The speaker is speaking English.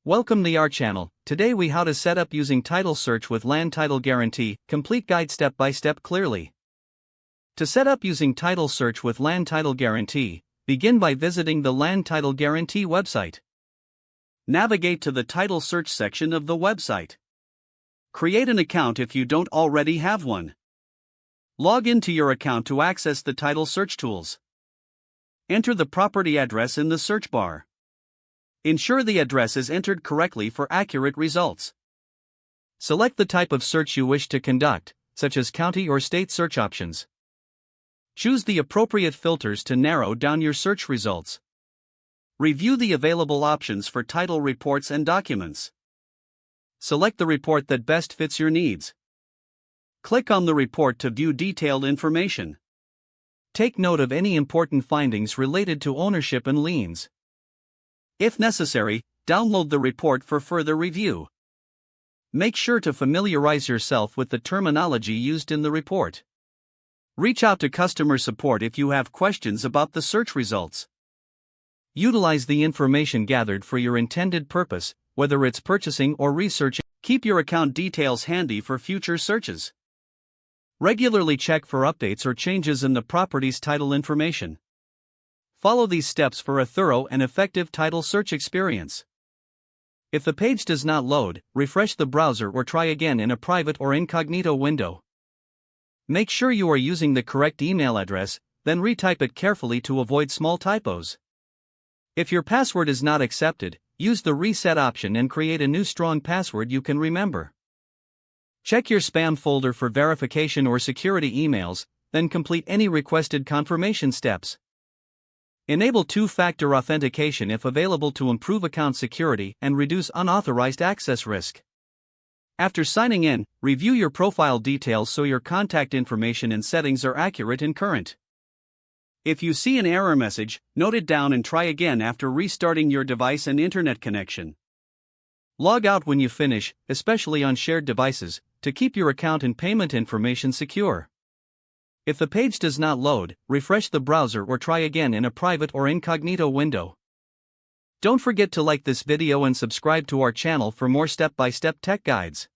Welcome to our channel. Today we how to set up using title search with land title guarantee, complete guide step by step clearly. To set up using title search with land title guarantee, begin by visiting the land title guarantee website. Navigate to the title search section of the website. Create an account if you don't already have one. Log into your account to access the title search tools. Enter the property address in the search bar. Ensure the address is entered correctly for accurate results. Select the type of search you wish to conduct, such as county or state search options. Choose the appropriate filters to narrow down your search results. Review the available options for title reports and documents. Select the report that best fits your needs. Click on the report to view detailed information. Take note of any important findings related to ownership and liens. If necessary, download the report for further review. Make sure to familiarize yourself with the terminology used in the report. Reach out to customer support if you have questions about the search results. Utilize the information gathered for your intended purpose, whether it's purchasing or researching. Keep your account details handy for future searches. Regularly check for updates or changes in the property's title information. Follow these steps for a thorough and effective title search experience. If the page does not load, refresh the browser or try again in a private or incognito window. Make sure you are using the correct email address, then retype it carefully to avoid small typos. If your password is not accepted, use the reset option and create a new strong password you can remember. Check your spam folder for verification or security emails, then complete any requested confirmation steps. Enable two-factor authentication if available to improve account security and reduce unauthorized access risk. After signing in, review your profile details so your contact information and settings are accurate and current. If you see an error message, note it down and try again after restarting your device and internet connection. Log out when you finish, especially on shared devices, to keep your account and payment information secure. If the page does not load, refresh the browser or try again in a private or incognito window. Don't forget to like this video and subscribe to our channel for more step-by-step tech guides.